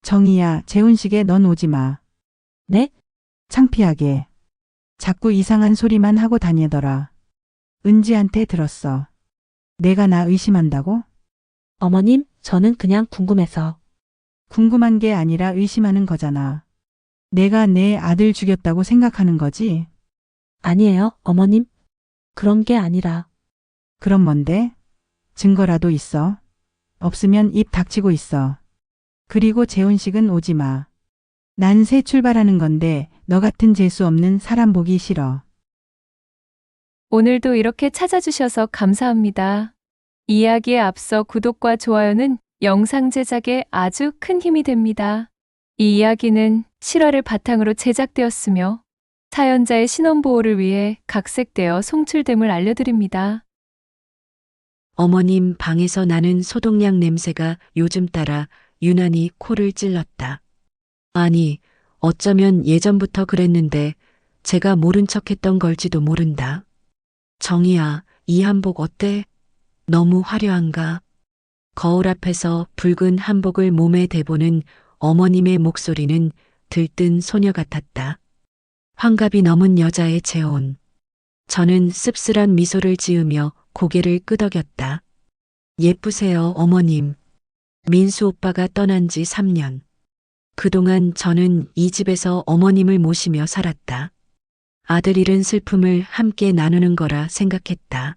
정희야, 재혼식에 넌 오지 마. 네? 창피하게. 자꾸 이상한 소리만 하고 다니더라. 은지한테 들었어. 내가 나 의심한다고? 어머님, 저는 그냥 궁금해서. 궁금한 게 아니라 의심하는 거잖아. 내가 내 아들 죽였다고 생각하는 거지? 아니에요, 어머님. 그런 게 아니라. 그럼 뭔데? 증거라도 있어? 없으면 입 닥치고 있어. 그리고 재혼식은 오지 마. 난 새 출발하는 건데 너 같은 재수 없는 사람 보기 싫어. 오늘도 이렇게 찾아주셔서 감사합니다. 이야기에 앞서 구독과 좋아요는 영상 제작에 아주 큰 힘이 됩니다. 이 이야기는 실화를 바탕으로 제작되었으며 사연자의 신원보호를 위해 각색되어 송출됨을 알려드립니다. 어머님 방에서 나는 소독약 냄새가 요즘 따라 유난히 코를 찔렀다. 아니, 어쩌면 예전부터 그랬는데 제가 모른 척했던 걸지도 모른다. 정희야, 이 한복 어때? 너무 화려한가? 거울 앞에서 붉은 한복을 몸에 대보는 어머님의 목소리는 들뜬 소녀 같았다. 환갑이 넘은 여자의 재혼. 저는 씁쓸한 미소를 지으며 고개를 끄덕였다. 예쁘세요, 어머님. 민수 오빠가 떠난 지 3년. 그동안 저는 이 집에서 어머님을 모시며 살았다. 아들 잃은 슬픔을 함께 나누는 거라 생각했다.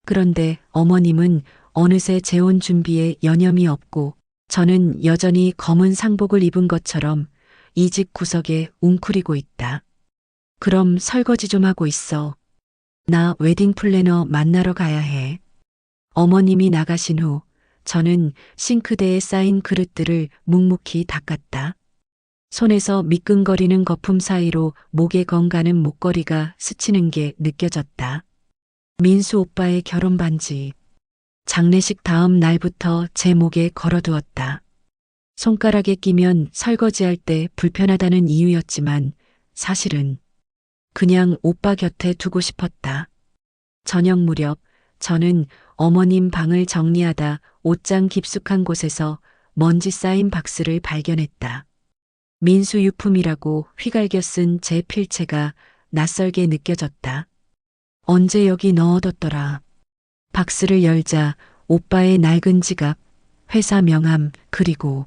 그런데 어머님은 어느새 재혼 준비에 여념이 없고 저는 여전히 검은 상복을 입은 것처럼 이 집 구석에 웅크리고 있다. 그럼 설거지 좀 하고 있어. 나 웨딩 플래너 만나러 가야 해. 어머님이 나가신 후 저는 싱크대에 쌓인 그릇들을 묵묵히 닦았다. 손에서 미끈거리는 거품 사이로 목에 건가는 목걸이가 스치는 게 느껴졌다. 민수 오빠의 결혼 반지. 장례식 다음 날부터 제 목에 걸어두었다. 손가락에 끼면 설거지할 때 불편하다는 이유였지만 사실은 그냥 오빠 곁에 두고 싶었다. 저녁 무렵 저는 어머님 방을 정리하다 옷장 깊숙한 곳에서 먼지 쌓인 박스를 발견했다. 민수 유품이라고 휘갈겨 쓴 제 필체가 낯설게 느껴졌다. 언제 여기 넣어뒀더라. 박스를 열자 오빠의 낡은 지갑, 회사 명함, 그리고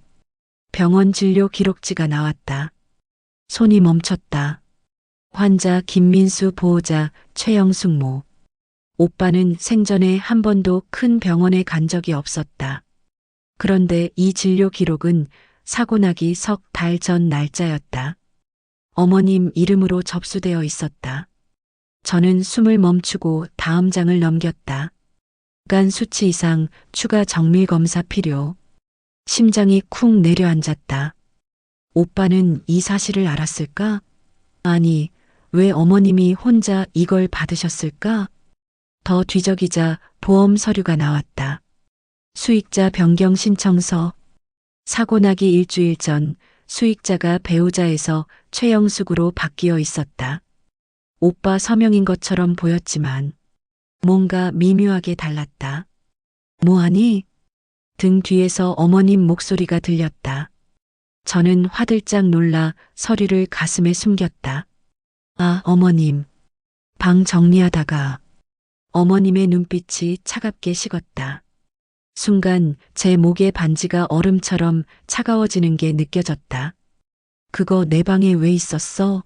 병원 진료 기록지가 나왔다. 손이 멈췄다. 환자 김민수 보호자 최영숙 모. 오빠는 생전에 한 번도 큰 병원에 간 적이 없었다. 그런데 이 진료 기록은 사고 나기 석 달 전 날짜였다. 어머님 이름으로 접수되어 있었다. 저는 숨을 멈추고 다음 장을 넘겼다. 간 수치 이상 추가 정밀 검사 필요. 심장이 쿵 내려앉았다. 오빠는 이 사실을 알았을까? 아니, 왜 어머님이 혼자 이걸 받으셨을까? 더 뒤적이자 보험 서류가 나왔다. 수익자 변경 신청서. 사고 나기 일주일 전 수익자가 배우자에서 최영숙으로 바뀌어 있었다. 오빠 서명인 것처럼 보였지만 뭔가 미묘하게 달랐다. 뭐하니? 등 뒤에서 어머님 목소리가 들렸다. 저는 화들짝 놀라 서류를 가슴에 숨겼다. 아, 어머님. 방 정리하다가 어머님의 눈빛이 차갑게 식었다. 순간 제 목의 반지가 얼음처럼 차가워지는 게 느껴졌다. 그거 내 방에 왜 있었어?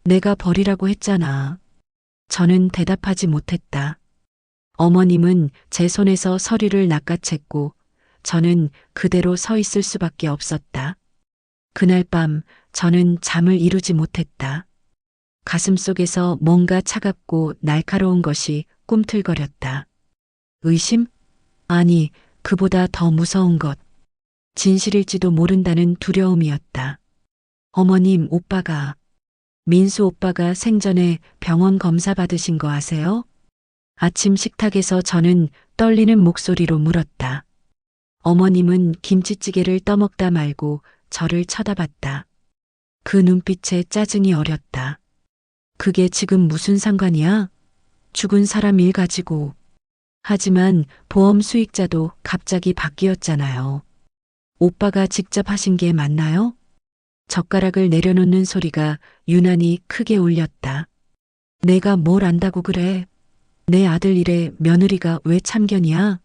내가 버리라고 했잖아. 저는 대답하지 못했다. 어머님은 제 손에서 서류를 낚아챘고 저는 그대로 서 있을 수밖에 없었다. 그날 밤 저는 잠을 이루지 못했다. 가슴속에서 뭔가 차갑고 날카로운 것이 꿈틀거렸다. 의심? 아니, 그보다 더 무서운 것. 진실일지도 모른다는 두려움이었다. 어머님, 오빠가, 민수 오빠가 생전에 병원 검사 받으신 거 아세요? 아침 식탁에서 저는 떨리는 목소리로 물었다. 어머님은 김치찌개를 떠먹다 말고 저를 쳐다봤다. 그 눈빛에 짜증이 어렸다. 그게 지금 무슨 상관이야? 죽은 사람 일 가지고. 하지만 보험 수익자도 갑자기 바뀌었잖아요. 오빠가 직접 하신 게 맞나요? 젓가락을 내려놓는 소리가 유난히 크게 울렸다. 내가 뭘 안다고 그래? 내 아들 일에 며느리가 왜 참견이야?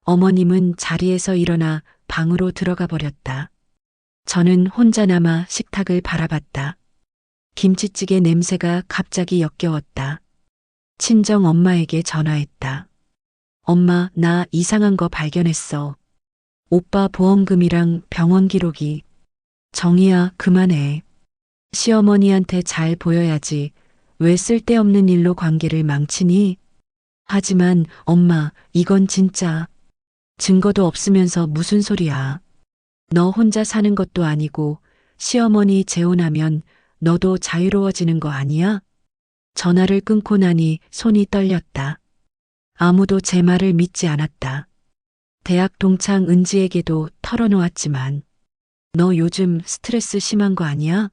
어머님은 자리에서 일어나 방으로 들어가 버렸다. 저는 혼자 남아 식탁을 바라봤다. 김치찌개 냄새가 갑자기 역겨웠다. 친정 엄마에게 전화했다. 엄마, 나 이상한 거 발견했어. 오빠 보험금이랑 병원 기록이. 정희야, 그만해. 시어머니한테 잘 보여야지. 왜 쓸데없는 일로 관계를 망치니? 하지만 엄마, 이건 진짜. 증거도 없으면서 무슨 소리야. 너 혼자 사는 것도 아니고 시어머니 재혼하면 너도 자유로워지는 거 아니야? 전화를 끊고 나니 손이 떨렸다. 아무도 제 말을 믿지 않았다. 대학 동창 은지에게도 털어놓았지만 너 요즘 스트레스 심한 거 아니야?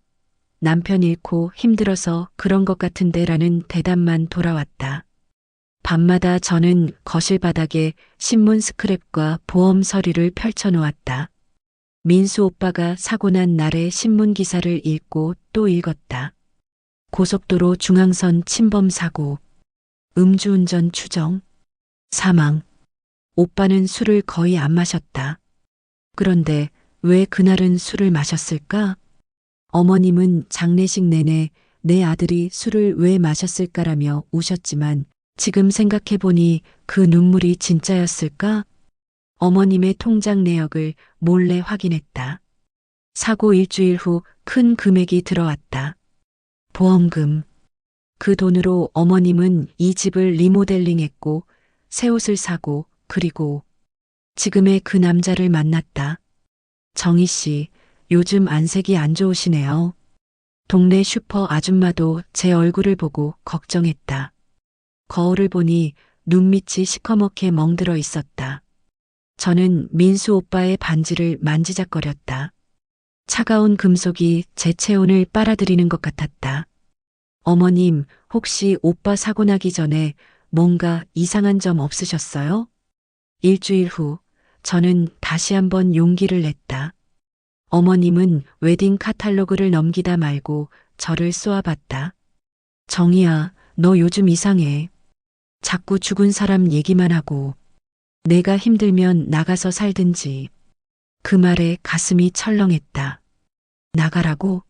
남편 잃고 힘들어서 그런 것 같은데 라는 대답만 돌아왔다. 밤마다 저는 거실 바닥에 신문 스크랩과 보험 서류를 펼쳐놓았다. 민수 오빠가 사고 난 날의 신문 기사를 읽고 또 읽었다. 고속도로 중앙선 침범 사고, 음주운전 추정, 사망. 오빠는 술을 거의 안 마셨다. 그런데 왜 그날은 술을 마셨을까? 어머님은 장례식 내내 내 아들이 술을 왜 마셨을까라며 우셨지만 지금 생각해보니 그 눈물이 진짜였을까? 어머님의 통장 내역을 몰래 확인했다. 사고 일주일 후 큰 금액이 들어왔다. 보험금. 그 돈으로 어머님은 이 집을 리모델링했고 새 옷을 사고 그리고 지금의 그 남자를 만났다. 정희 씨, 요즘 안색이 안 좋으시네요. 동네 슈퍼 아줌마도 제 얼굴을 보고 걱정했다. 거울을 보니 눈밑이 시커멓게 멍들어 있었다. 저는 민수 오빠의 반지를 만지작거렸다. 차가운 금속이 제 체온을 빨아들이는 것 같았다. 어머님, 혹시 오빠 사고 나기 전에 뭔가 이상한 점 없으셨어요? 일주일 후, 저는 다시 한번 용기를 냈다. 어머님은 웨딩 카탈로그를 넘기다 말고 저를 쏘아봤다. 정희야, 너 요즘 이상해. 자꾸 죽은 사람 얘기만 하고 내가 힘들면 나가서 살든지. 그 말에 가슴이 철렁했다. 나가라고?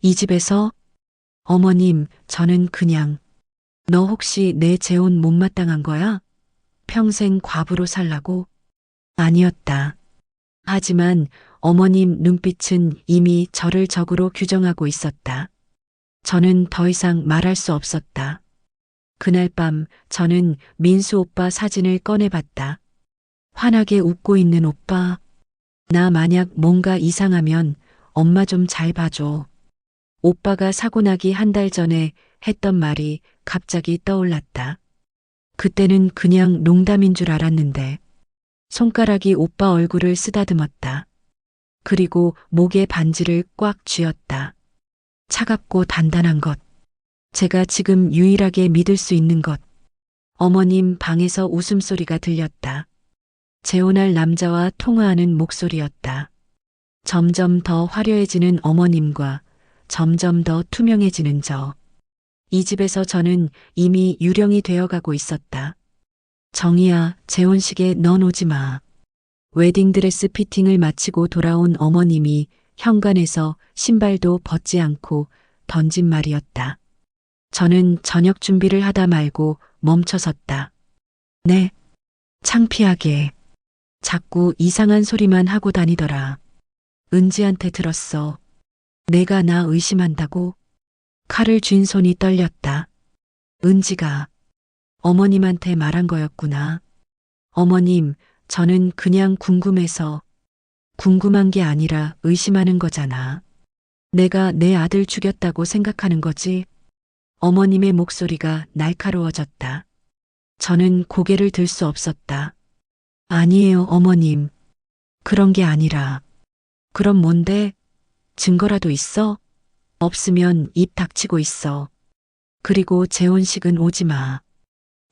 이 집에서? 어머님, 저는 그냥 너 혹시 내 재혼 못마땅한 거야? 평생 과부로 살라고? 아니었다. 하지만 어머님 눈빛은 이미 저를 적으로 규정하고 있었다. 저는 더 이상 말할 수 없었다. 그날 밤 저는 민수 오빠 사진을 꺼내봤다. 환하게 웃고 있는 오빠. 나 만약 뭔가 이상하면 엄마 좀 잘 봐줘. 오빠가 사고 나기 한 달 전에 했던 말이 갑자기 떠올랐다. 그때는 그냥 농담인 줄 알았는데 손가락이 오빠 얼굴을 쓰다듬었다. 그리고 목에 반지를 꽉 쥐었다. 차갑고 단단한 것. 제가 지금 유일하게 믿을 수 있는 것. 어머님 방에서 웃음소리가 들렸다. 재혼할 남자와 통화하는 목소리였다. 점점 더 화려해지는 어머님과 점점 더 투명해지는 저. 이 집에서 저는 이미 유령이 되어가고 있었다. 정희야, 재혼식에 넌 오지 마. 웨딩드레스 피팅을 마치고 돌아온 어머님이 현관에서 신발도 벗지 않고 던진 말이었다. 저는 저녁 준비를 하다 말고 멈춰섰다. 네. 창피하게. 자꾸 이상한 소리만 하고 다니더라. 은지한테 들었어. 내가 나 의심한다고? 칼을 쥔 손이 떨렸다. 은지가 어머님한테 말한 거였구나. 어머님, 저는 그냥 궁금해서. 궁금한 게 아니라 의심하는 거잖아. 내가 내 아들 죽였다고 생각하는 거지? 어머님의 목소리가 날카로워졌다. 저는 고개를 들 수 없었다. 아니에요, 어머님. 그런 게 아니라. 그럼 뭔데? 증거라도 있어? 없으면 입 닥치고 있어. 그리고 재혼식은 오지 마.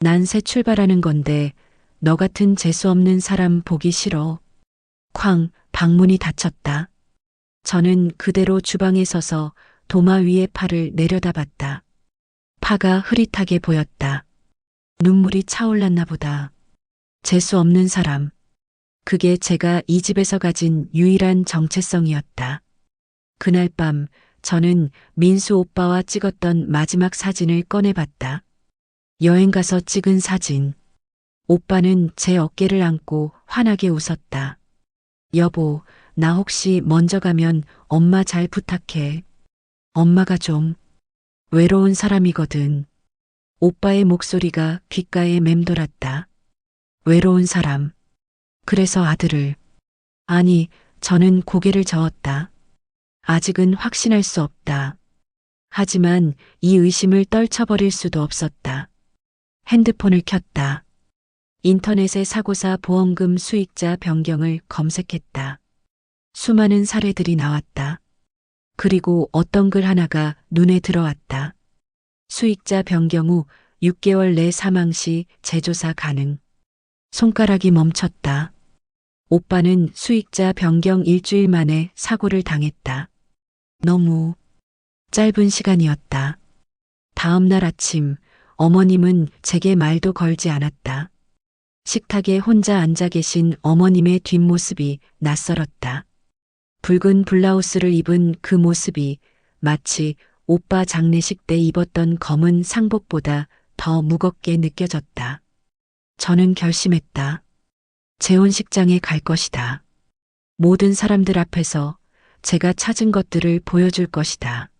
난 새 출발하는 건데 너 같은 재수 없는 사람 보기 싫어. 쾅, 방문이 닫혔다. 저는 그대로 주방에 서서 도마 위에 팔을 내려다봤다. 파가 흐릿하게 보였다. 눈물이 차올랐나 보다. 재수 없는 사람. 그게 제가 이 집에서 가진 유일한 정체성이었다. 그날 밤 저는 민수 오빠와 찍었던 마지막 사진을 꺼내봤다. 여행 가서 찍은 사진. 오빠는 제 어깨를 안고 환하게 웃었다. 여보, 나 혹시 먼저 가면 엄마 잘 부탁해. 엄마가 좀 외로운 사람이거든. 오빠의 목소리가 귓가에 맴돌았다. 외로운 사람. 그래서 아들을. 아니, 저는 고개를 저었다. 아직은 확신할 수 없다. 하지만 이 의심을 떨쳐버릴 수도 없었다. 핸드폰을 켰다. 인터넷에 사고사 보험금 수익자 변경을 검색했다. 수많은 사례들이 나왔다. 그리고 어떤 글 하나가 눈에 들어왔다. 수익자 변경 후 6개월 내 사망 시 재조사 가능. 손가락이 멈췄다. 오빠는 수익자 변경 일주일 만에 사고를 당했다. 너무 짧은 시간이었다. 다음 날 아침 어머님은 제게 말도 걸지 않았다. 식탁에 혼자 앉아 계신 어머님의 뒷모습이 낯설었다. 붉은 블라우스를 입은 그 모습이 마치 오빠 장례식 때 입었던 검은 상복보다 더 무겁게 느껴졌다. 저는 결심했다. 재혼식장에 갈 것이다. 모든 사람들 앞에서 제가 찾은 것들을 보여줄 것이다.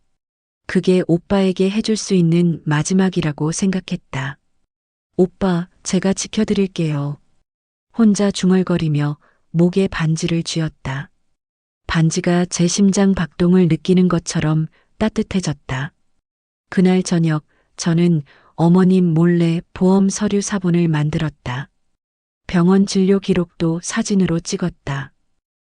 그게 오빠에게 해줄 수 있는 마지막이라고 생각했다. 오빠, 제가 지켜드릴게요. 혼자 중얼거리며 목에 반지를 쥐었다. 반지가 제 심장 박동을 느끼는 것처럼 따뜻해졌다. 그날 저녁 저는 어머님 몰래 보험 서류 사본을 만들었다. 병원 진료 기록도 사진으로 찍었다.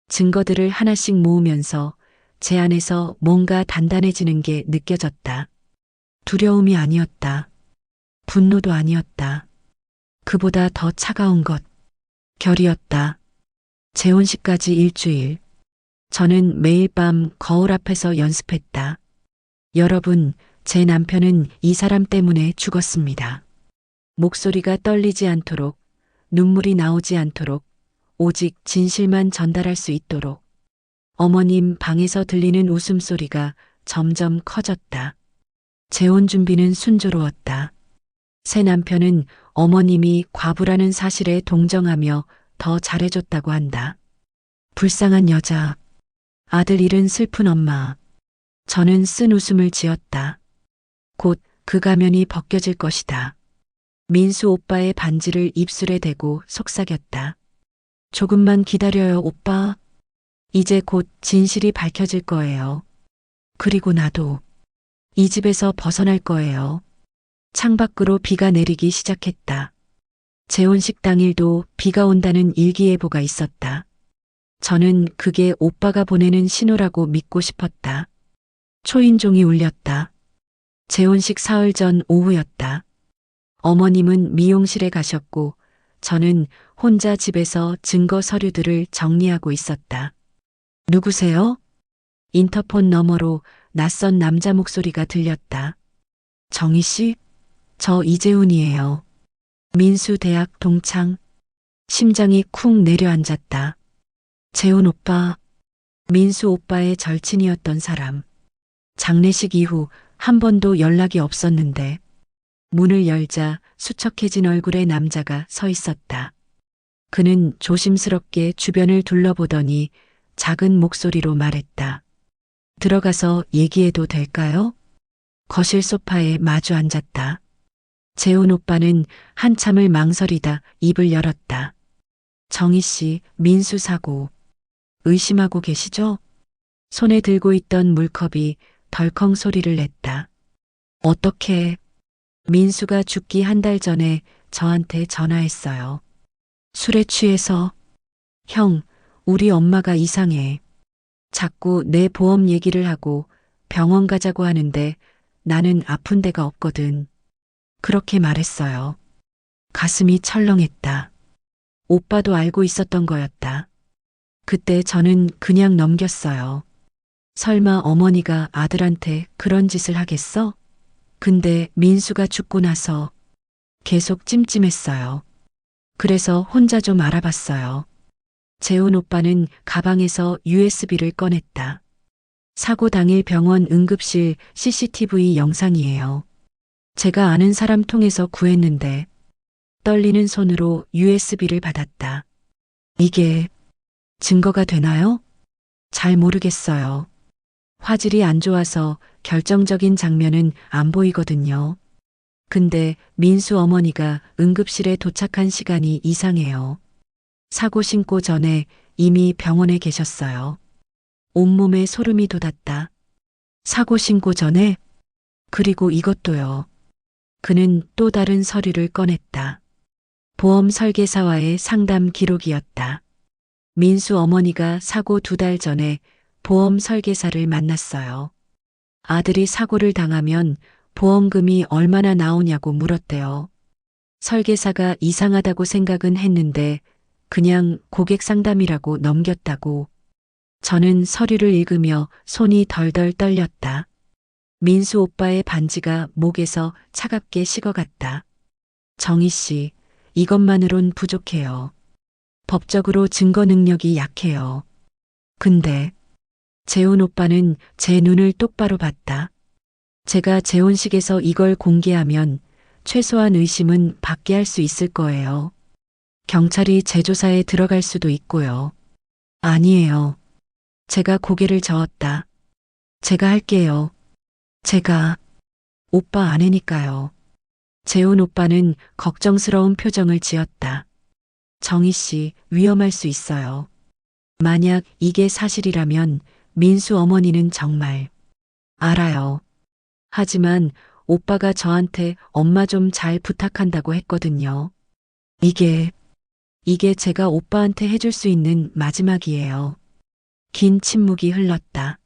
증거들을 하나씩 모으면서 제 안에서 뭔가 단단해지는 게 느껴졌다. 두려움이 아니었다. 분노도 아니었다. 그보다 더 차가운 것. 결이었다. 재혼식까지 일주일. 저는 매일 밤 거울 앞에서 연습했다. 여러분, 제 남편은 이 사람 때문에 죽었습니다. 목소리가 떨리지 않도록, 눈물이 나오지 않도록, 오직 진실만 전달할 수 있도록. 어머님 방에서 들리는 웃음소리가 점점 커졌다. 재혼 준비는 순조로웠다. 새 남편은 어머님이 과부라는 사실에 동정하며 더 잘해줬다고 한다. 불쌍한 여자. 아들 잃은 슬픈 엄마. 저는 쓴 웃음을 지었다. 곧 그 가면이 벗겨질 것이다. 민수 오빠의 반지를 입술에 대고 속삭였다. 조금만 기다려요, 오빠. 이제 곧 진실이 밝혀질 거예요. 그리고 나도 이 집에서 벗어날 거예요. 창밖으로 비가 내리기 시작했다. 재혼식 당일도 비가 온다는 일기예보가 있었다. 저는 그게 오빠가 보내는 신호라고 믿고 싶었다. 초인종이 울렸다. 재혼식 사흘 전 오후였다. 어머님은 미용실에 가셨고 저는 혼자 집에서 증거 서류들을 정리하고 있었다. 누구세요? 인터폰 너머로 낯선 남자 목소리가 들렸다. 정희 씨? 저 이재훈이에요. 민수 대학 동창. 심장이 쿵 내려앉았다. 재훈 오빠. 민수 오빠의 절친이었던 사람. 장례식 이후 한 번도 연락이 없었는데 문을 열자 수척해진 얼굴의 남자가 서 있었다. 그는 조심스럽게 주변을 둘러보더니 작은 목소리로 말했다. 들어가서 얘기해도 될까요? 거실 소파에 마주 앉았다. 재훈 오빠는 한참을 망설이다 입을 열었다. 정희 씨, 민수 사고. 의심하고 계시죠? 손에 들고 있던 물컵이 덜컹 소리를 냈다. 어떻게? 민수가 죽기 한 달 전에 저한테 전화했어요. 술에 취해서. 형, 우리 엄마가 이상해. 자꾸 내 보험 얘기를 하고 병원 가자고 하는데 나는 아픈 데가 없거든. 그렇게 말했어요. 가슴이 철렁했다. 오빠도 알고 있었던 거였다. 그때 저는 그냥 넘겼어요. 설마 어머니가 아들한테 그런 짓을 하겠어? 근데 민수가 죽고 나서 계속 찜찜했어요. 그래서 혼자 좀 알아봤어요. 재훈 오빠는 가방에서 USB를 꺼냈다. 사고 당일 병원 응급실 CCTV 영상이에요. 제가 아는 사람 통해서 구했는데 떨리는 손으로 USB를 받았다. 이게 증거가 되나요? 잘 모르겠어요. 화질이 안 좋아서 결정적인 장면은 안 보이거든요. 근데 민수 어머니가 응급실에 도착한 시간이 이상해요. 사고 신고 전에 이미 병원에 계셨어요. 온몸에 소름이 돋았다. 사고 신고 전에? 그리고 이것도요. 그는 또 다른 서류를 꺼냈다. 보험 설계사와의 상담 기록이었다. 민수 어머니가 사고 2달 전에 보험 설계사를 만났어요. 아들이 사고를 당하면 보험금이 얼마나 나오냐고 물었대요. 설계사가 이상하다고 생각은 했는데 그냥 고객 상담이라고 넘겼다고. 저는 서류를 읽으며 손이 덜덜 떨렸다. 민수 오빠의 반지가 목에서 차갑게 식어갔다. 정희 씨, 이것만으론 부족해요. 법적으로 증거 능력이 약해요. 근데 재훈 오빠는 제 눈을 똑바로 봤다. 제가 재혼식에서 이걸 공개하면 최소한 의심은 받게 할 수 있을 거예요. 경찰이 재조사에 들어갈 수도 있고요. 아니에요. 제가 고개를 저었다. 제가 할게요. 제가 오빠 아내니까요. 재훈 오빠는 걱정스러운 표정을 지었다. 정희 씨, 위험할 수 있어요. 만약 이게 사실이라면 민수 어머니는 정말 알아요. 하지만 오빠가 저한테 엄마 좀 잘 부탁한다고 했거든요. 이게 제가 오빠한테 해줄 수 있는 마지막이에요. 긴 침묵이 흘렀다.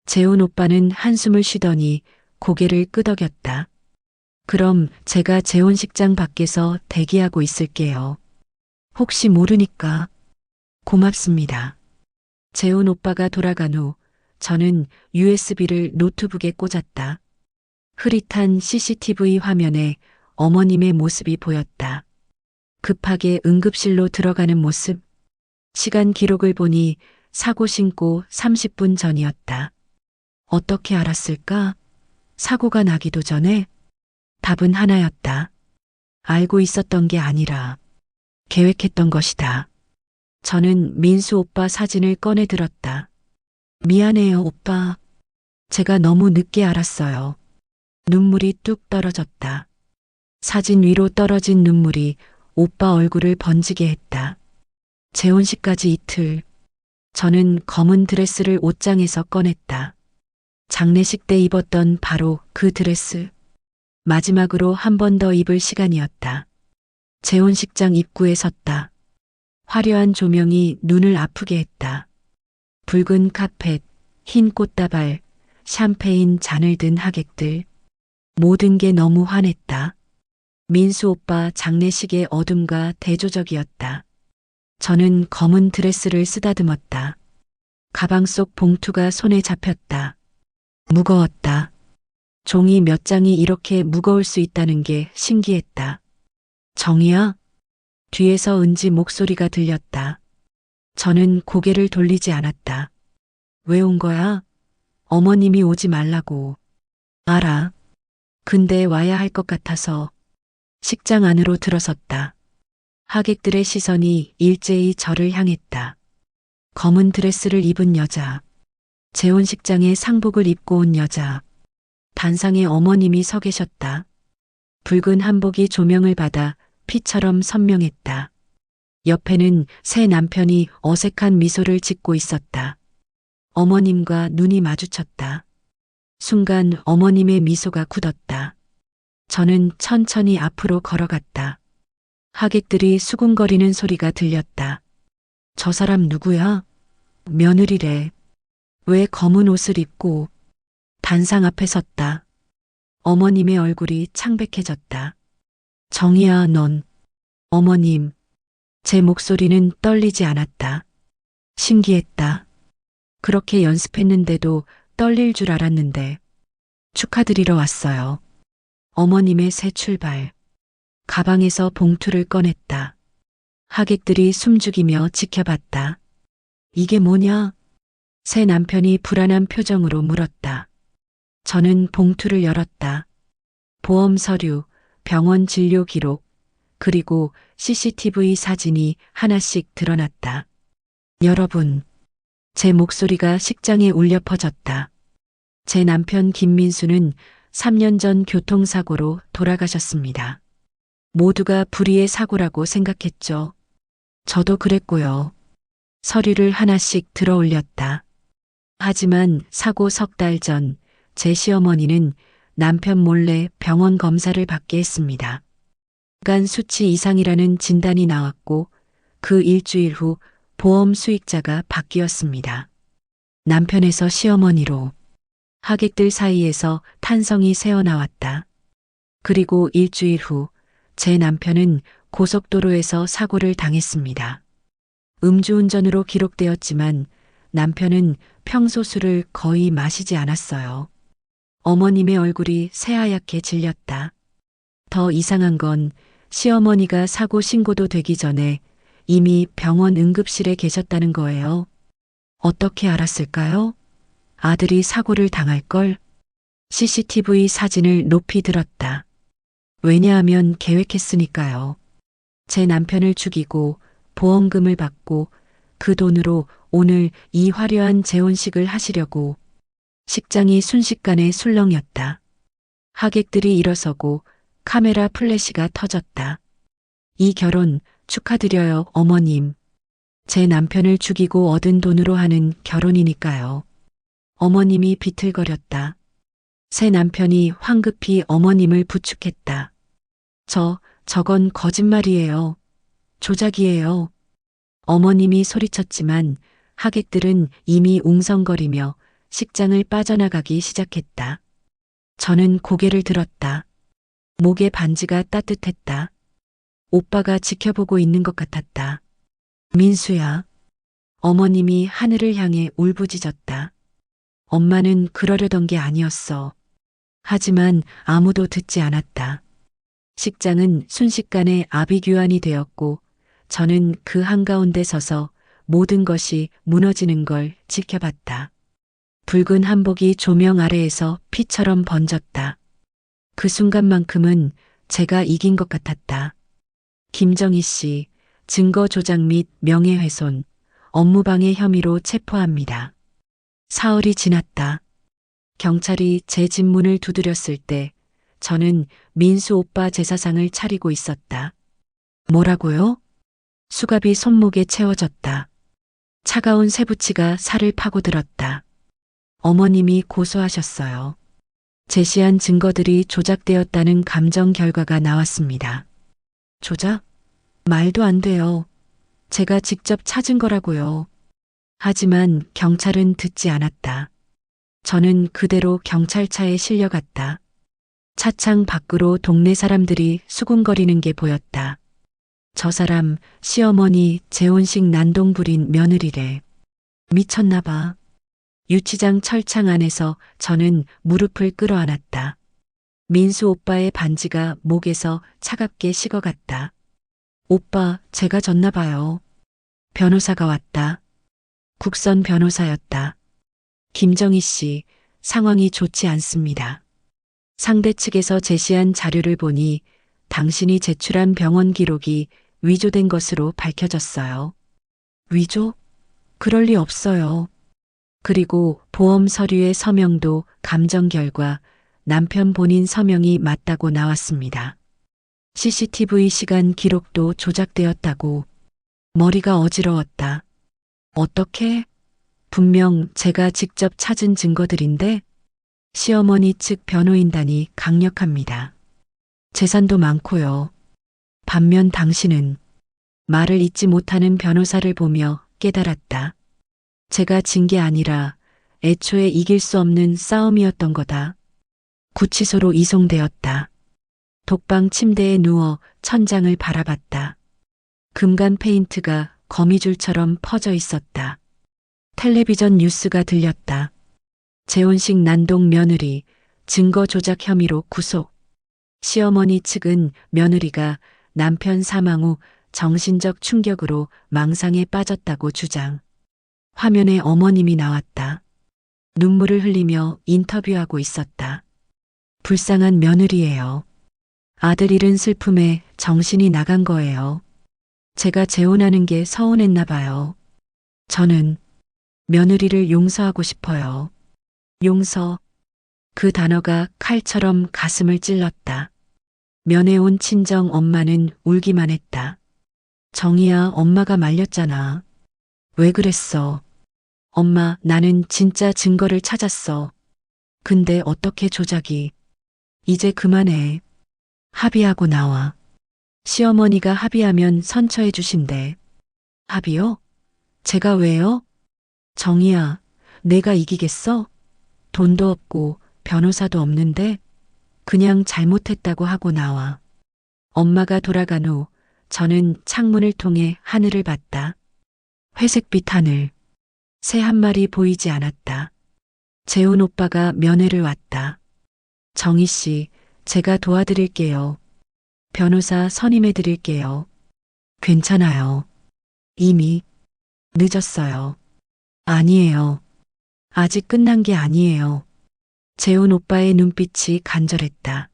재훈 오빠는 한숨을 쉬더니 고개를 끄덕였다. 그럼 제가 재혼식장 밖에서 대기하고 있을게요. 혹시 모르니까. 고맙습니다. 재훈 오빠가 돌아간 후 저는 USB를 노트북에 꽂았다. 흐릿한 CCTV 화면에 어머님의 모습이 보였다. 급하게 응급실로 들어가는 모습. 시간 기록을 보니 사고 신고 30분 전이었다. 어떻게 알았을까? 사고가 나기도 전에? 답은 하나였다. 알고 있었던 게 아니라 계획했던 것이다. 저는 민수 오빠 사진을 꺼내 들었다. 미안해요, 오빠. 제가 너무 늦게 알았어요. 눈물이 뚝 떨어졌다. 사진 위로 떨어진 눈물이 오빠 얼굴을 번지게 했다. 재혼식까지 이틀. 저는 검은 드레스를 옷장에서 꺼냈다. 장례식 때 입었던 바로 그 드레스. 마지막으로 한 번 더 입을 시간이었다. 재혼식장 입구에 섰다. 화려한 조명이 눈을 아프게 했다. 붉은 카펫, 흰 꽃다발, 샴페인 잔을 든 하객들. 모든 게 너무 환했다. 민수 오빠 장례식의 어둠과 대조적이었다. 저는 검은 드레스를 쓰다듬었다. 가방 속 봉투가 손에 잡혔다. 무거웠다. 종이 몇 장이 이렇게 무거울 수 있다는 게 신기했다. 정희야? 뒤에서 은지 목소리가 들렸다. 저는 고개를 돌리지 않았다. 왜 온 거야? 어머님이 오지 말라고. 알아. 근데 와야 할 것 같아서. 식장 안으로 들어섰다. 하객들의 시선이 일제히 저를 향했다. 검은 드레스를 입은 여자. 재혼식장에 상복을 입고 온 여자. 단상에 어머님이 서 계셨다. 붉은 한복이 조명을 받아 피처럼 선명했다. 옆에는 새 남편이 어색한 미소를 짓고 있었다. 어머님과 눈이 마주쳤다. 순간 어머님의 미소가 굳었다. 저는 천천히 앞으로 걸어갔다. 하객들이 수군거리는 소리가 들렸다. 저 사람 누구야? 며느리래. 왜 검은 옷을 입고 단상 앞에 섰다. 어머님의 얼굴이 창백해졌다. 정희야, 넌. 어머님. 제 목소리는 떨리지 않았다. 신기했다. 그렇게 연습했는데도 떨릴 줄 알았는데 축하드리러 왔어요. 어머님의 새 출발. 가방에서 봉투를 꺼냈다. 하객들이 숨죽이며 지켜봤다. 이게 뭐냐? 새 남편이 불안한 표정으로 물었다. 저는 봉투를 열었다. 보험 서류, 병원 진료 기록, 그리고 CCTV 사진이 하나씩 드러났다. 여러분, 제 목소리가 식장에 울려 퍼졌다. 제 남편 김민수는 3년 전 교통사고로 돌아가셨습니다. 모두가 불의의 사고라고 생각했죠. 저도 그랬고요. 서류를 하나씩 들어 올렸다. 하지만 사고 석 달 전 제 시어머니는 남편 몰래 병원 검사를 받게 했습니다. 간 수치 이상이라는 진단이 나왔고 그 일주일 후 보험 수익자가 바뀌었습니다. 남편에서 시어머니로 하객들 사이에서 탄성이 새어나왔다. 그리고 일주일 후 제 남편은 고속도로에서 사고를 당했습니다. 음주운전으로 기록되었지만 남편은 평소 술을 거의 마시지 않았어요. 어머님의 얼굴이 새하얗게 질렸다. 더 이상한 건 시어머니가 사고 신고도 되기 전에 이미 병원 응급실에 계셨다는 거예요. 어떻게 알았을까요? 아들이 사고를 당할 걸? CCTV 사진을 높이 들었다. 왜냐하면 계획했으니까요. 제 남편을 죽이고 보험금을 받고 그 돈으로 오늘 이 화려한 재혼식을 하시려고. 식장이 순식간에 술렁였다. 하객들이 일어서고 카메라 플래시가 터졌다. 이 결혼 축하드려요, 어머님. 제 남편을 죽이고 얻은 돈으로 하는 결혼이니까요. 어머님이 비틀거렸다. 새 남편이 황급히 어머님을 부축했다. 저건 거짓말이에요. 조작이에요. 어머님이 소리쳤지만 하객들은 이미 웅성거리며 식장을 빠져나가기 시작했다. 저는 고개를 들었다. 목에 반지가 따뜻했다. 오빠가 지켜보고 있는 것 같았다. 민수야. 어머님이 하늘을 향해 울부짖었다. 엄마는 그러려던 게 아니었어. 하지만 아무도 듣지 않았다. 식장은 순식간에 아비규환이 되었고 저는 그 한가운데 서서 모든 것이 무너지는 걸 지켜봤다. 붉은 한복이 조명 아래에서 피처럼 번졌다. 그 순간만큼은 제가 이긴 것 같았다. 김정희 씨, 증거 조작 및 명예훼손, 업무방해 혐의로 체포합니다. 사흘이 지났다. 경찰이 제 집 문을 두드렸을 때 저는 민수 오빠 제사상을 차리고 있었다. 뭐라고요? 수갑이 손목에 채워졌다. 차가운 쇠붙이가 살을 파고들었다. 어머님이 고소하셨어요. 제시한 증거들이 조작되었다는 감정 결과가 나왔습니다. 조작? 말도 안 돼요. 제가 직접 찾은 거라고요. 하지만 경찰은 듣지 않았다. 저는 그대로 경찰차에 실려갔다. 차창 밖으로 동네 사람들이 수군거리는 게 보였다. 저 사람 시어머니 재혼식 난동 부린 며느리래. 미쳤나 봐. 유치장 철창 안에서 저는 무릎을 끌어안았다. 민수 오빠의 반지가 목에서 차갑게 식어갔다. 오빠, 제가 졌나 봐요. 변호사가 왔다. 국선 변호사였다. 김정희 씨, 상황이 좋지 않습니다. 상대 측에서 제시한 자료를 보니 당신이 제출한 병원 기록이 위조된 것으로 밝혀졌어요. 위조? 그럴 리 없어요. 그리고 보험 서류의 서명도 감정 결과 남편 본인 서명이 맞다고 나왔습니다. CCTV 시간 기록도 조작되었다고. 머리가 어지러웠다. 어떻게? 분명 제가 직접 찾은 증거들인데 시어머니 측 변호인단이 강력합니다. 재산도 많고요. 반면 당신은 말을 잇지 못하는 변호사를 보며 깨달았다. 제가 진 게 아니라 애초에 이길 수 없는 싸움이었던 거다. 구치소로 이송되었다. 독방 침대에 누워 천장을 바라봤다. 금간 페인트가 거미줄처럼 퍼져 있었다. 텔레비전 뉴스가 들렸다. 재혼식 난동 며느리 증거 조작 혐의로 구속. 시어머니 측은 며느리가 남편 사망 후 정신적 충격으로 망상에 빠졌다고 주장. 화면에 어머님이 나왔다. 눈물을 흘리며 인터뷰하고 있었다. 불쌍한 며느리예요. 아들 잃은 슬픔에 정신이 나간 거예요. 제가 재혼하는 게 서운했나 봐요. 저는 며느리를 용서하고 싶어요. 용서. 그 단어가 칼처럼 가슴을 찔렀다. 면회 온 친정 엄마는 울기만 했다. 정희야, 엄마가 말렸잖아. 왜 그랬어? 엄마, 나는 진짜 증거를 찾았어. 근데 어떻게 조작이? 이제 그만해. 합의하고 나와. 시어머니가 합의하면 선처해 주신대. 합의요? 제가 왜요? 정희야, 내가 이기겠어? 돈도 없고 변호사도 없는데 그냥 잘못했다고 하고 나와. 엄마가 돌아간 후 저는 창문을 통해 하늘을 봤다. 회색빛 하늘. 새 한 마리 보이지 않았다. 재훈 오빠가 면회를 왔다. 정희 씨, 제가 도와드릴게요. 변호사 선임해 드릴게요. 괜찮아요. 이미 늦었어요. 아니에요. 아직 끝난 게 아니에요. 재훈 오빠의 눈빛이 간절했다.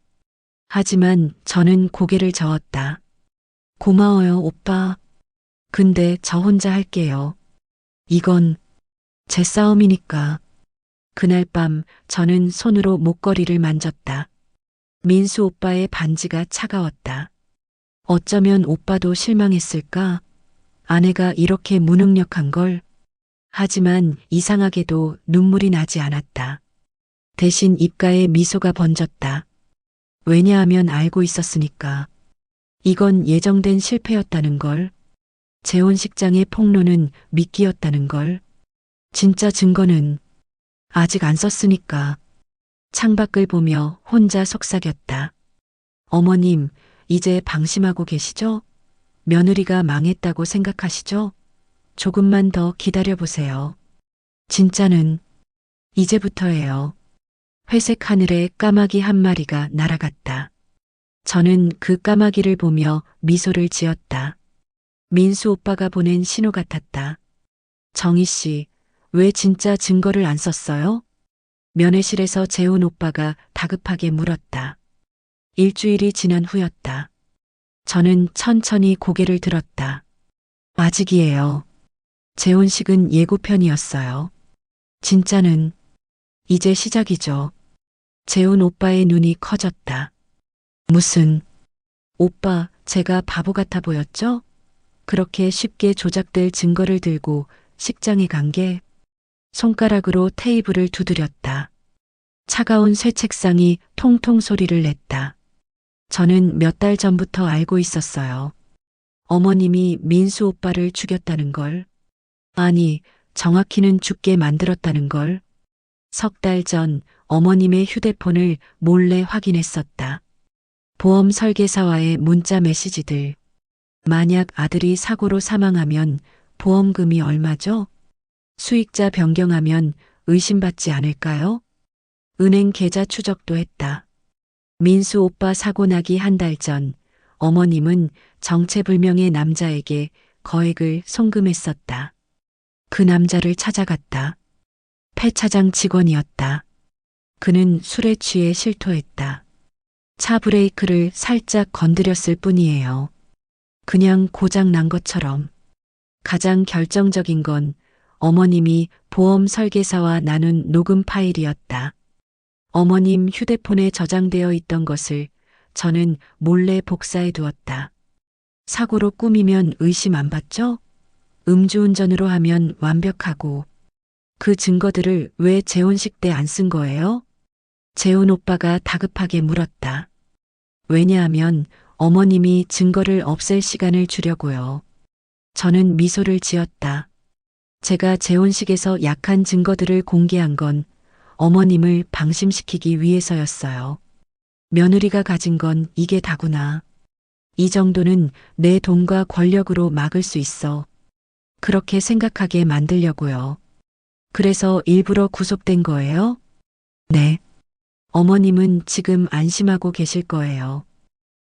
하지만 저는 고개를 저었다. 고마워요, 오빠. 근데 저 혼자 할게요. 이건 제 싸움이니까. 그날 밤 저는 손으로 목걸이를 만졌다. 민수 오빠의 반지가 차가웠다. 어쩌면 오빠도 실망했을까? 아내가 이렇게 무능력한 걸. 하지만 이상하게도 눈물이 나지 않았다. 대신 입가에 미소가 번졌다. 왜냐하면 알고 있었으니까. 이건 예정된 실패였다는 걸. 재혼식장의 폭로는 미끼였다는 걸. 진짜 증거는 아직 안 썼으니까. 창밖을 보며 혼자 속삭였다. 어머님, 이제 방심하고 계시죠? 며느리가 망했다고 생각하시죠? 조금만 더 기다려보세요. 진짜는 이제부터예요. 회색 하늘에 까마귀 한 마리가 날아갔다. 저는 그 까마귀를 보며 미소를 지었다. 민수 오빠가 보낸 신호 같았다. 정희 씨, 왜 진짜 증거를 안 썼어요? 면회실에서 재훈 오빠가 다급하게 물었다. 일주일이 지난 후였다. 저는 천천히 고개를 들었다. 아직이에요. 재혼식은 예고편이었어요. 진짜는 이제 시작이죠. 재훈 오빠의 눈이 커졌다. 무슨, 오빠, 제가 바보 같아 보였죠? 그렇게 쉽게 조작될 증거를 들고 식장에 간 게. 손가락으로 테이블을 두드렸다. 차가운 쇠 책상이 통통 소리를 냈다. 저는 몇 달 전부터 알고 있었어요. 어머님이 민수 오빠를 죽였다는 걸. 아니, 정확히는 죽게 만들었다는 걸. 석 달 전 어머님의 휴대폰을 몰래 확인했었다. 보험 설계사와의 문자 메시지들. 만약 아들이 사고로 사망하면 보험금이 얼마죠? 수익자 변경하면 의심받지 않을까요? 은행 계좌 추적도 했다. 민수 오빠 사고 나기 한 달 전 어머님은 정체불명의 남자에게 거액을 송금했었다. 그 남자를 찾아갔다. 폐차장 직원이었다. 그는 술에 취해 실토했다. 차 브레이크를 살짝 건드렸을 뿐이에요. 그냥 고장 난 것처럼. 가장 결정적인 건 어머님이 보험 설계사와 나눈 녹음 파일이었다. 어머님 휴대폰에 저장되어 있던 것을 저는 몰래 복사해 두었다. 사고로 꾸미면 의심 안 받죠? 음주운전으로 하면 완벽하고. 그 증거들을 왜 재혼식 때 안 쓴 거예요? 재훈 오빠가 다급하게 물었다. 왜냐하면 어머님이 증거를 없앨 시간을 주려고요. 저는 미소를 지었다. 제가 재혼식에서 약한 증거들을 공개한 건 어머님을 방심시키기 위해서였어요. 며느리가 가진 건 이게 다구나. 이 정도는 내 돈과 권력으로 막을 수 있어. 그렇게 생각하게 만들려고요. 그래서 일부러 구속된 거예요? 네. 어머님은 지금 안심하고 계실 거예요.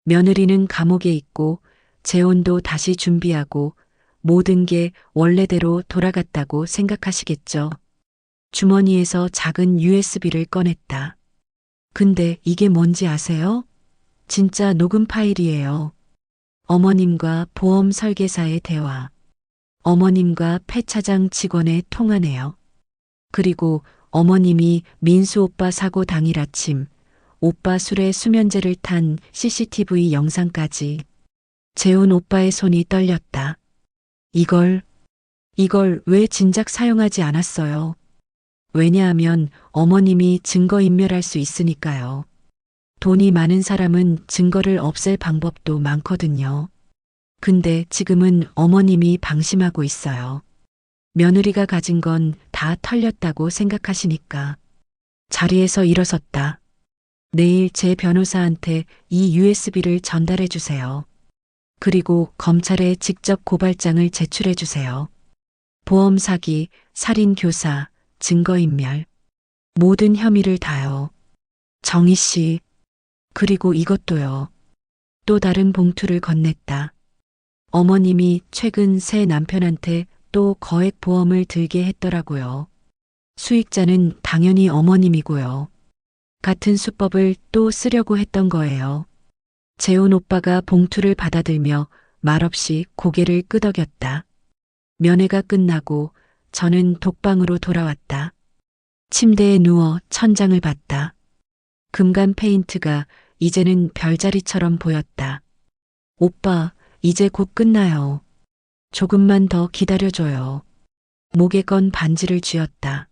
며느리는 감옥에 있고 재혼도 다시 준비하고 모든 게 원래대로 돌아갔다고 생각하시겠죠. 주머니에서 작은 USB를 꺼냈다. 근데 이게 뭔지 아세요? 진짜 녹음 파일이에요. 어머님과 보험 설계사의 대화. 어머님과 폐차장 직원의 통화네요. 그리고 어머님이 민수 오빠 사고 당일 아침, 오빠 술에 수면제를 탄 CCTV 영상까지. 재훈 오빠의 손이 떨렸다. 이걸 왜 진작 사용하지 않았어요? 왜냐하면 어머님이 증거인멸할 수 있으니까요. 돈이 많은 사람은 증거를 없앨 방법도 많거든요. 근데 지금은 어머님이 방심하고 있어요. 며느리가 가진 건 다 털렸다고 생각하시니까. 자리에서 일어섰다. 내일 제 변호사한테 이 USB를 전달해 주세요. 그리고 검찰에 직접 고발장을 제출해 주세요. 보험 사기, 살인 교사, 증거인멸. 모든 혐의를 다요. 정희 씨. 그리고 이것도요. 또 다른 봉투를 건넸다. 어머님이 최근 새 남편한테 또 거액 보험을 들게 했더라고요. 수익자는 당연히 어머님이고요. 같은 수법을 또 쓰려고 했던 거예요. 재훈 오빠가 봉투를 받아들며 말없이 고개를 끄덕였다. 면회가 끝나고 저는 독방으로 돌아왔다. 침대에 누워 천장을 봤다. 금간 페인트가 이제는 별자리처럼 보였다. 오빠, 이제 곧 끝나요. 조금만 더 기다려줘요. 목에 건 반지를 쥐었다.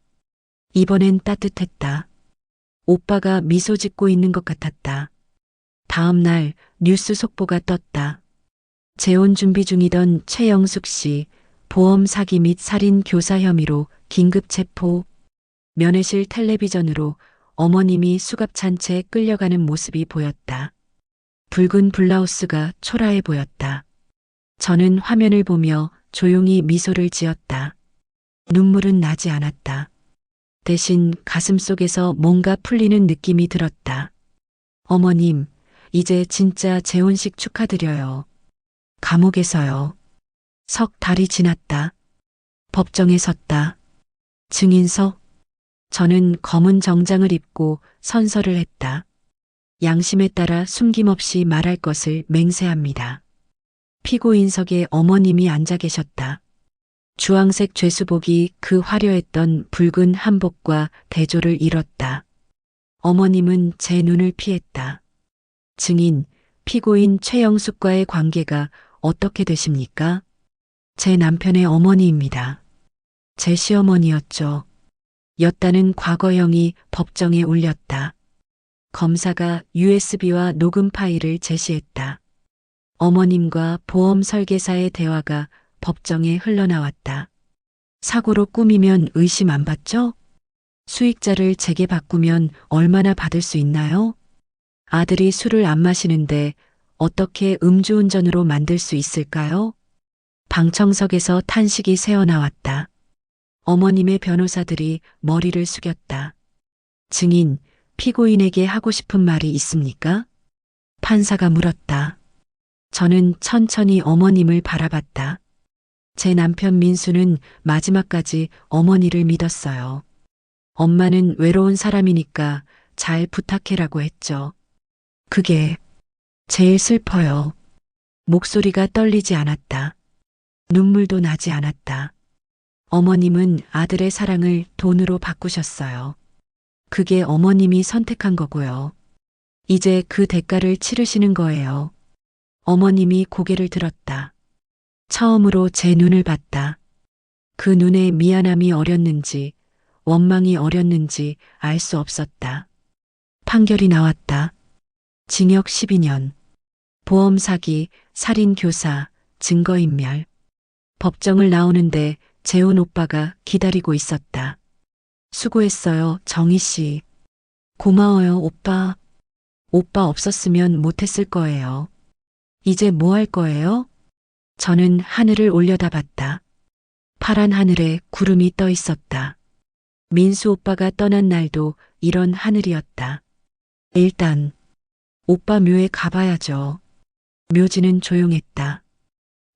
이번엔 따뜻했다. 오빠가 미소 짓고 있는 것 같았다. 다음 날 뉴스 속보가 떴다. 재혼 준비 중이던 최영숙 씨, 보험 사기 및 살인 교사 혐의로 긴급 체포. 면회실 텔레비전으로 어머님이 수갑찬 채 끌려가는 모습이 보였다. 붉은 블라우스가 초라해 보였다. 저는 화면을 보며 조용히 미소를 지었다. 눈물은 나지 않았다. 대신 가슴속에서 뭔가 풀리는 느낌이 들었다. 어머님, 이제 진짜 재혼식 축하드려요. 감옥에서요. 석 달이 지났다. 법정에 섰다. 증인석. 저는 검은 정장을 입고 선서를 했다. 양심에 따라 숨김없이 말할 것을 맹세합니다. 피고인석에 어머님이 앉아 계셨다. 주황색 죄수복이 그 화려했던 붉은 한복과 대조를 이뤘다. 어머님은 제 눈을 피했다. 증인, 피고인 최영숙과의 관계가 어떻게 되십니까? 제 남편의 어머니입니다. 제 시어머니였죠. 였다는 과거형이 법정에 울렸다. 검사가 USB와 녹음 파일을 제시했다. 어머님과 보험 설계사의 대화가 법정에 흘러나왔다. 사고로 꾸미면 의심 안 받죠? 수익자를 제게 바꾸면 얼마나 받을 수 있나요? 아들이 술을 안 마시는데 어떻게 음주운전으로 만들 수 있을까요? 방청석에서 탄식이 새어나왔다. 어머님의 변호사들이 머리를 숙였다. 증인, 피고인에게 하고 싶은 말이 있습니까? 판사가 물었다. 저는 천천히 어머님을 바라봤다. 제 남편 민수는 마지막까지 어머니를 믿었어요. 엄마는 외로운 사람이니까 잘 부탁해라고 했죠. 그게 제일 슬퍼요. 목소리가 떨리지 않았다. 눈물도 나지 않았다. 어머님은 아들의 사랑을 돈으로 바꾸셨어요. 그게 어머님이 선택한 거고요. 이제 그 대가를 치르시는 거예요. 어머님이 고개를 들었다. 처음으로 제 눈을 봤다. 그 눈에 미안함이 어렸는지 원망이 어렸는지 알 수 없었다. 판결이 나왔다. 징역 12년. 보험 사기, 살인 교사, 증거인멸. 법정을 나오는데 재훈 오빠가 기다리고 있었다. 수고했어요, 정희 씨. 고마워요, 오빠. 오빠 없었으면 못했을 거예요. 이제 뭐 할 거예요? 저는 하늘을 올려다봤다. 파란 하늘에 구름이 떠 있었다. 민수 오빠가 떠난 날도 이런 하늘이었다. 일단 오빠 묘에 가봐야죠. 묘지는 조용했다.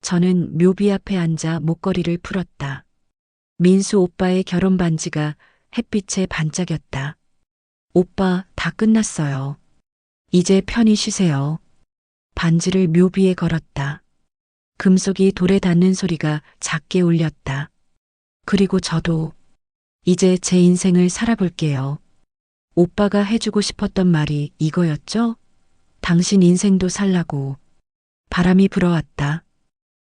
저는 묘비 앞에 앉아 목걸이를 풀었다. 민수 오빠의 결혼 반지가 햇빛에 반짝였다. 오빠, 다 끝났어요. 이제 편히 쉬세요. 반지를 묘비에 걸었다. 금속이 돌에 닿는 소리가 작게 울렸다. 그리고 저도 이제 제 인생을 살아볼게요. 오빠가 해주고 싶었던 말이 이거였죠? 당신 인생도 살라고. 바람이 불어왔다.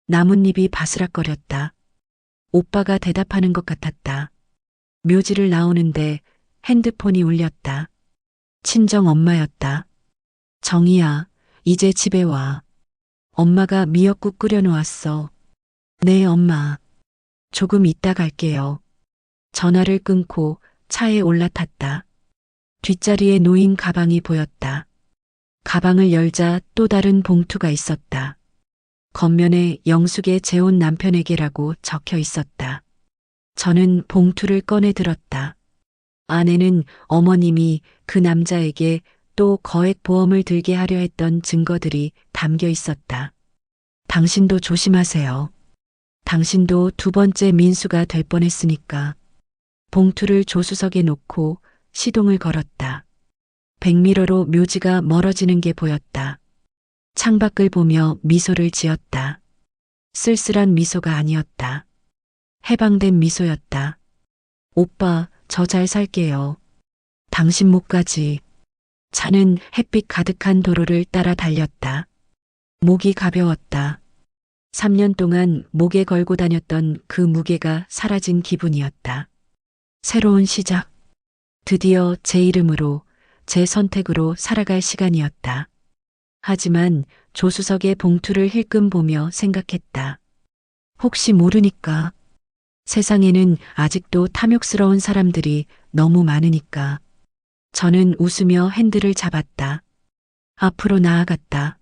나뭇잎이 바스락거렸다. 오빠가 대답하는 것 같았다. 묘지를 나오는데 핸드폰이 울렸다. 친정 엄마였다. 정희야, 이제 집에 와. 엄마가 미역국 끓여놓았어. 네, 엄마. 조금 이따 갈게요. 전화를 끊고 차에 올라탔다. 뒷자리에 놓인 가방이 보였다. 가방을 열자 또 다른 봉투가 있었다. 겉면에 영숙의 재혼 남편에게라고 적혀 있었다. 저는 봉투를 꺼내 들었다. 안에는 어머님이 그 남자에게 또 거액 보험을 들게 하려 했던 증거들이 담겨 있었다. 당신도 조심하세요. 당신도 두 번째 민수가 될 뻔했으니까. 봉투를 조수석에 놓고 시동을 걸었다. 백미러로 묘지가 멀어지는 게 보였다. 창밖을 보며 미소를 지었다. 쓸쓸한 미소가 아니었다. 해방된 미소였다. 오빠, 저 잘 살게요. 당신 목까지. 차는 햇빛 가득한 도로를 따라 달렸다. 목이 가벼웠다. 3년 동안 목에 걸고 다녔던 그 무게가 사라진 기분이었다. 새로운 시작. 드디어 제 이름으로, 제 선택으로 살아갈 시간이었다. 하지만 조수석의 봉투를 힐끔 보며 생각했다. 혹시 모르니까. 세상에는 아직도 탐욕스러운 사람들이 너무 많으니까. 저는 웃으며 핸들을 잡았다. 앞으로 나아갔다.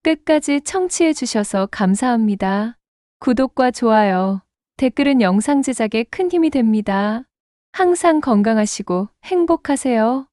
끝까지 청취해 주셔서 감사합니다. 구독과 좋아요, 댓글은 영상 제작에 큰 힘이 됩니다. 항상 건강하시고 행복하세요.